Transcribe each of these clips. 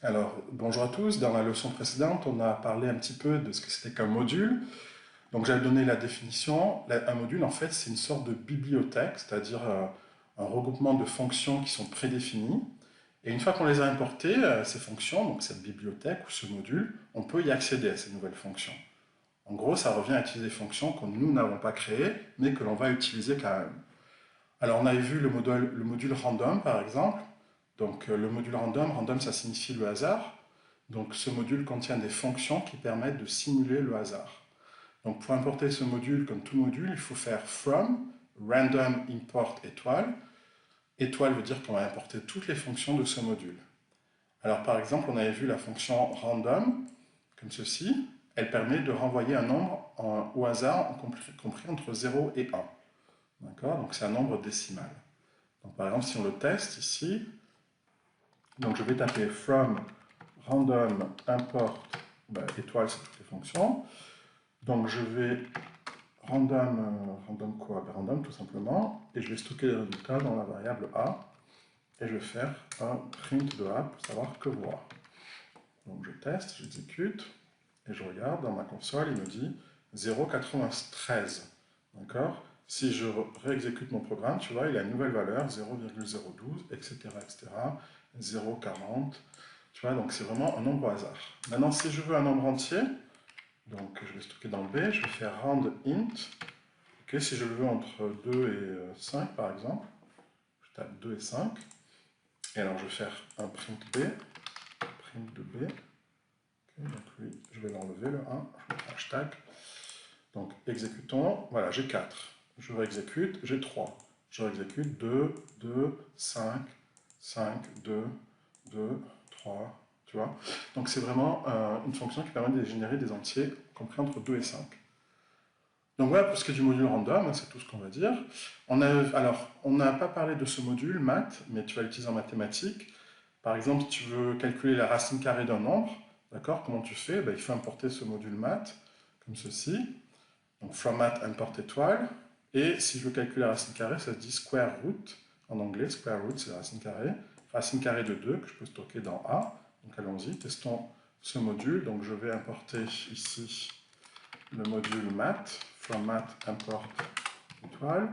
Alors, bonjour à tous. Dans la leçon précédente, on a parlé un petit peu de ce que c'était qu'un module. Donc, j'avais donné la définition. Un module, en fait, c'est une sorte de bibliothèque, c'est-à-dire un regroupement de fonctions qui sont prédéfinies. Et une fois qu'on les a importées, ces fonctions, donc cette bibliothèque ou ce module, on peut y accéder à ces nouvelles fonctions. En gros, ça revient à utiliser des fonctions que nous n'avons pas créées, mais que l'on va utiliser quand même. Alors, on avait vu le module random, par exemple. Donc, le module random, random, ça signifie le hasard. Donc, ce module contient des fonctions qui permettent de simuler le hasard. Donc, pour importer ce module, comme tout module, il faut faire from, random import étoile. Étoile veut dire qu'on va importer toutes les fonctions de ce module. Alors, par exemple, on avait vu la fonction random, comme ceci. Elle permet de renvoyer un nombre au hasard, compris entre 0 et 1. D'accord? Donc, c'est un nombre décimal. Donc, par exemple, si on le teste ici, donc je vais taper from random import étoile, c'est toutes les fonctions. Donc, je vais random quoi? Random tout simplement, et je vais stocker les résultats dans la variable A, et je vais faire un print de A pour savoir que voir. Donc, je teste, j'exécute, et je regarde dans ma console, il me dit 0,93. D'accord? Si je réexécute mon programme, tu vois, il a une nouvelle valeur, 0,012, etc., etc., 0,40. Tu vois, donc c'est vraiment un nombre au hasard. Maintenant, si je veux un nombre entier, donc je vais stocker dans le B, je vais faire rand int. Okay, si je le veux entre 2 et 5, par exemple, je tape 2 et 5. Et alors, je vais faire un print B, print de B. Okay, donc lui, je vais l'enlever, le 1, je mets un hashtag. Donc, exécutons, voilà, j'ai 4. Je réexécute, j'ai 3. Je réexécute 2, 2, 5, 5, 2, 2, 3, tu vois. Donc, c'est vraiment une fonction qui permet de générer des entiers compris entre 2 et 5. Donc voilà pour ce qui est du module random, c'est tout ce qu'on va dire. Alors, on n'a pas parlé de ce module math, mais tu vas l'utiliser en mathématiques. Par exemple, si tu veux calculer la racine carrée d'un nombre, d'accord, comment tu fais? Il faut importer ce module math, comme ceci. Donc from math import étoile. Et si je veux calculer la racine carrée, ça se dit square root. En anglais, square root, c'est la racine carrée. Racine carrée de 2 que je peux stocker dans A. Donc allons-y, testons ce module. Donc je vais importer ici le module math. From math import étoile.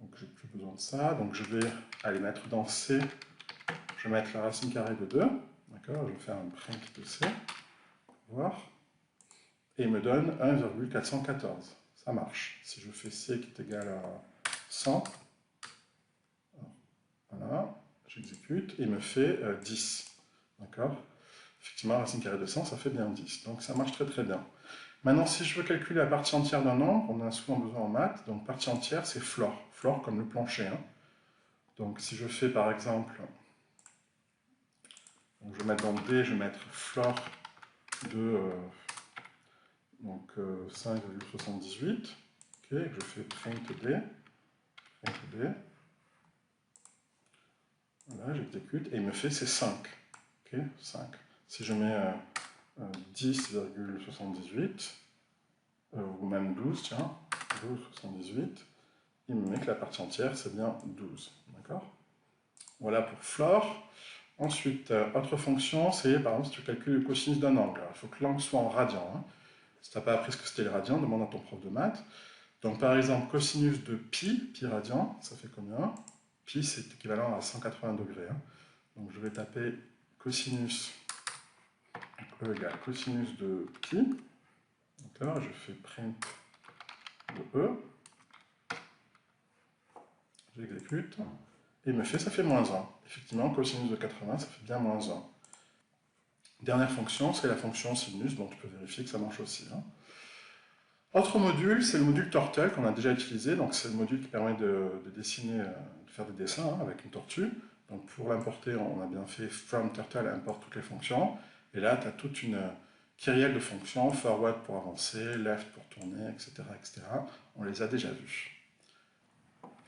Donc j'ai plus besoin de ça. Donc je vais aller mettre dans C. Je vais mettre la racine carrée de 2. D'accord, je vais faire un print de C. Voir. Et il me donne 1,414. Ça marche. Si je fais C qui est égal à 100, voilà, j'exécute, et il me fait 10. D'accord? Effectivement, racine carrée de 100, ça fait bien 10. Donc ça marche très très bien. Maintenant, si je veux calculer la partie entière d'un nombre, on en a souvent besoin en maths, donc partie entière, c'est floor. Floor comme le plancher. Hein. Donc si je fais par exemple, donc je vais mettre dans D, je vais mettre floor de 5,78. Okay, je fais print D. Voilà, j'exécute et il me fait ces 5. Okay, 5. Si je mets 10,78, ou même 12, tiens, 12,78, il me met que la partie entière, c'est bien 12. D'accord? Voilà pour floor. Ensuite, autre fonction, c'est par exemple si tu calcules le cosinus d'un angle. Alors, il faut que l'angle soit en radian. Hein. Si tu n'as pas appris ce que c'était les radians, demande à ton prof de maths. Donc par exemple, cosinus de pi radian, ça fait combien? Pi, c'est équivalent à 180 degrés. Hein. Donc je vais taper cosinus, égale cosinus de pi. D'accord, je fais print de E. J'exécute. Et il me fait, ça fait moins 1. Effectivement, cosinus de 80, ça fait bien moins 1. Dernière fonction, c'est la fonction sinus, donc tu peux vérifier que ça marche aussi. Hein. Autre module, c'est le module Turtle qu'on a déjà utilisé. Donc c'est le module qui permet de dessiner, de faire des dessins hein, avec une tortue. Donc pour l'importer, on a bien fait from turtle import toutes les fonctions. Et là, tu as toute une kyrielle de fonctions, forward pour avancer, left pour tourner, etc., etc. On les a déjà vus.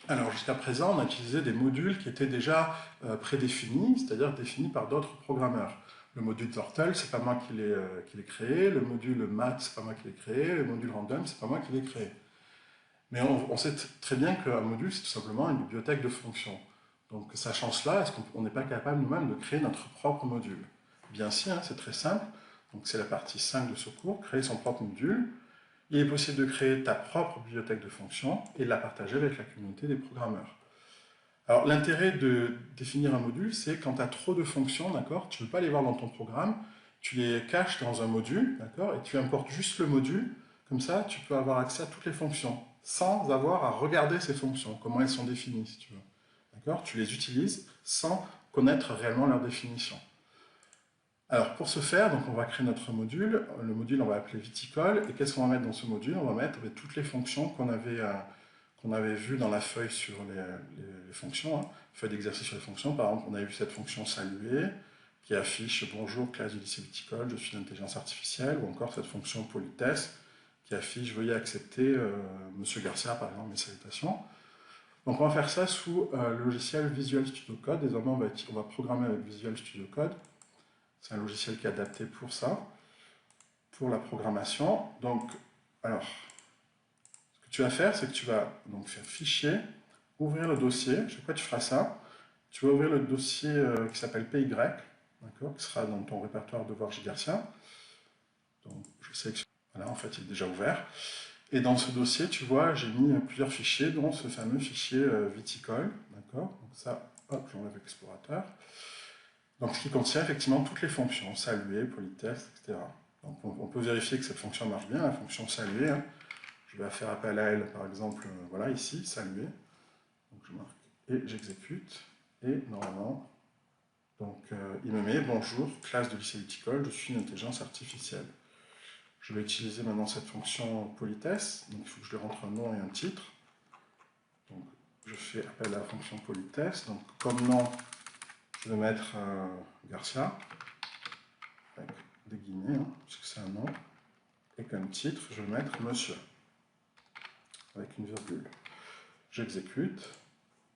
Alors jusqu'à présent, on a utilisé des modules qui étaient déjà prédéfinis, c'est-à-dire définis par d'autres programmeurs. Le module Turtle, c'est pas moi qui l'ai créé. Le module Math, c'est pas moi qui l'ai créé. Le module Random, c'est pas moi qui l'ai créé. Mais on sait très bien qu'un module, c'est tout simplement une bibliothèque de fonctions. Donc, sachant cela, est-ce qu'on n'est pas capable nous-mêmes de créer notre propre module? Bien si, hein, c'est très simple. Donc c'est la partie 5 de ce cours, créer son propre module. Il est possible de créer ta propre bibliothèque de fonctions et de la partager avec la communauté des programmeurs. Alors l'intérêt de définir un module, c'est quand tu as trop de fonctions, d'accord, tu ne veux pas les voir dans ton programme, tu les caches dans un module, d'accord, et tu importes juste le module, comme ça tu peux avoir accès à toutes les fonctions, sans avoir à regarder ces fonctions, comment elles sont définies, si tu veux. D'accord, tu les utilises sans connaître réellement leur définition. Alors pour ce faire, donc on va créer notre module. Le module, on va l'appeler viticole. Et qu'est-ce qu'on va mettre dans ce module? On va mettre toutes les fonctions qu'on avait vues dans la feuille sur les fonctions, hein, feuille d'exercice sur les fonctions. Par exemple, on avait vu cette fonction saluer, qui affiche bonjour classe du lycée viticole, je suis l'intelligence artificielle, ou encore cette fonction politesse, qui affiche veuillez accepter Monsieur Garcia, par exemple, mes salutations. Donc on va faire ça sous le logiciel Visual Studio Code. Désormais, on va programmer avec Visual Studio Code. C'est un logiciel qui est adapté pour ça, pour la programmation. Donc, alors, ce que tu vas faire, c'est que tu vas donc faire fichier, ouvrir le dossier. Chaque fois que tu feras ça, tu vas ouvrir le dossier qui s'appelle PY, d'accord, qui sera dans ton répertoire de Georges Garcia. Donc, je sélectionne. Voilà, en fait, il est déjà ouvert. Et dans ce dossier, tu vois, j'ai mis plusieurs fichiers, dont ce fameux fichier viticole, d'accord. Donc ça, hop, j'enlève l'explorateur. Donc, ce qui contient effectivement toutes les fonctions, saluer, politesse, etc. Donc, on peut vérifier que cette fonction marche bien, la fonction saluer. Hein. Je vais faire appel à elle, par exemple, voilà, ici, saluer. Donc, je marque et j'exécute. Et normalement, donc, il me met bonjour, classe de lycée viticole, je suis une intelligence artificielle. Je vais utiliser maintenant cette fonction politesse. Donc, il faut que je lui rentre un nom et un titre. Donc, je fais appel à la fonction politesse. Donc, comme nom, je vais mettre Garcia, avec des guillemets, hein, parce que c'est un nom. Et comme titre, je vais mettre Monsieur, avec une virgule. J'exécute,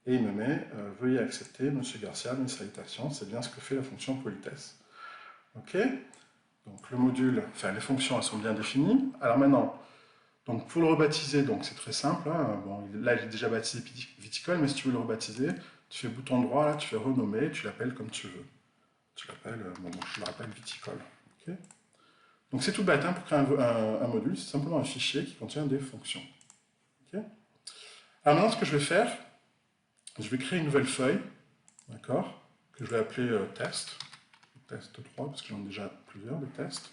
et il me met veuillez accepter, Monsieur Garcia, mes salutations. C'est bien ce que fait la fonction politesse. OK? Donc le module, enfin les fonctions, elles sont bien définies. Alors maintenant, donc pour le rebaptiser, donc c'est très simple. Hein. Bon, là, il est déjà baptisé viticole, mais si tu veux le rebaptiser, tu fais bouton droit, là, tu fais renommer, tu l'appelles comme tu veux. Tu l'appelles, bon, je le rappelle viticole. Okay, donc c'est tout bête, hein, pour créer un module, c'est simplement un fichier qui contient des fonctions. Okay, alors maintenant, ce que je vais faire, je vais créer une nouvelle feuille, d'accord, que je vais appeler test 3, parce que j'en ai déjà plusieurs de tests.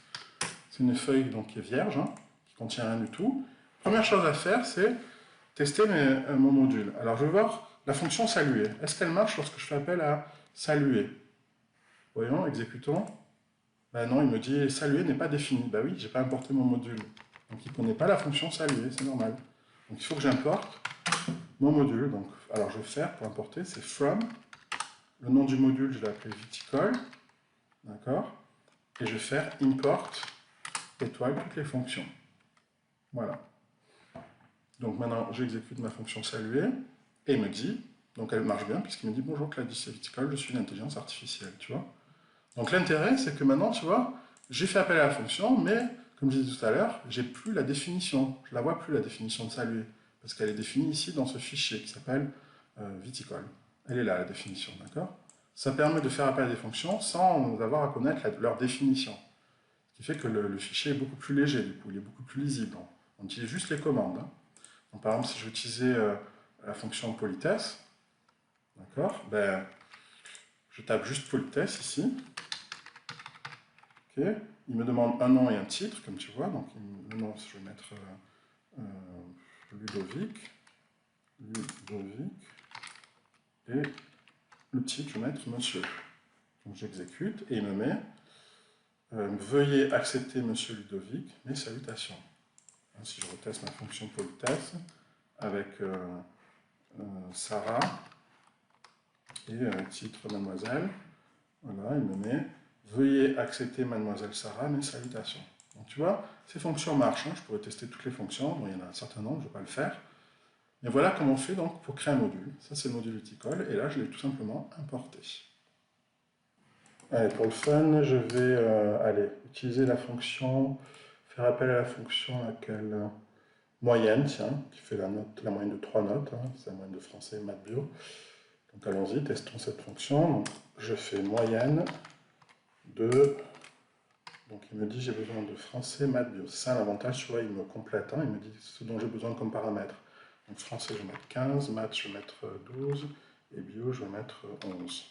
C'est une feuille donc, qui est vierge, hein, qui contient rien du tout. Première chose à faire, c'est tester mon module. Alors je vais voir la fonction saluer. Est-ce qu'elle marche lorsque je fais appel à saluer? Voyons, exécutons. Ben non, il me dit saluer n'est pas défini. Ben oui, j'ai pas importé mon module. Donc il ne connaît pas la fonction saluer, c'est normal. Donc il faut que j'importe mon module. Donc, alors je vais faire pour importer, c'est from. Le nom du module, je vais l'appeler viticole. D'accord? Et je vais faire import étoile toutes les fonctions. Voilà. Donc maintenant, j'exécute ma fonction saluer, et il me dit, donc elle marche bien, puisqu'il me dit bonjour Claudice Viticole, je suis une intelligence artificielle, tu vois. Donc l'intérêt, c'est que maintenant, tu vois, j'ai fait appel à la fonction, mais, comme je disais tout à l'heure, j'ai plus la définition, je la vois plus la définition de saluer, parce qu'elle est définie ici dans ce fichier qui s'appelle viticole. Elle est là, la définition, d'accord? Ça permet de faire appel à des fonctions sans avoir à connaître leur définition. Ce qui fait que le fichier est beaucoup plus léger, du coup, il est beaucoup plus lisible. On utilise juste les commandes. Hein. Donc, par exemple, si je veux utiliser la fonction politesse, d'accord, ben, je tape juste politesse ici. Okay. Il me demande un nom et un titre, comme tu vois. Donc, le nom, je vais mettre Ludovic. Et le titre, je vais mettre Monsieur. Donc, j'exécute et il me met veuillez accepter Monsieur Ludovic mes salutations. Si je reteste ma fonction politesse avec Sarah et titre Mademoiselle, voilà, il me met veuillez accepter Mademoiselle Sarah mes salutations. Donc tu vois, ces fonctions marchent, hein, je pourrais tester toutes les fonctions, bon, il y en a un certain nombre, je ne vais pas le faire. Mais voilà comment on fait donc pour créer un module. Ça c'est le module viticole, et là je l'ai tout simplement importé. Allez, pour le fun, je vais utiliser la fonction, faire appel à la fonction laquelle moyenne, tiens, qui fait la moyenne de 3 notes, hein, c'est la moyenne de français, maths, bio. Donc allons-y, testons cette fonction. Donc, je fais moyenne, 2. Donc il me dit j'ai besoin de français, maths, bio. C'est ça l'avantage, tu vois, il me complète, hein, il me dit ce dont j'ai besoin comme paramètres. Donc français, je vais mettre 15, maths, je vais mettre 12, et bio, je vais mettre 11.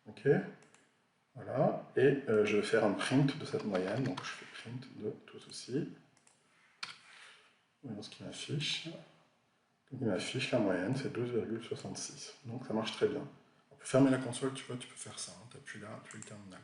Ok? Voilà, et je vais faire un print de cette moyenne, donc je fais print de tout ceci. Voyons ce qu'il m'affiche. Il m'affiche la moyenne, c'est 12,66. Donc ça marche très bien. On peut fermer la console, tu vois, tu peux faire ça, hein, tu appuies là, appuies le terminal.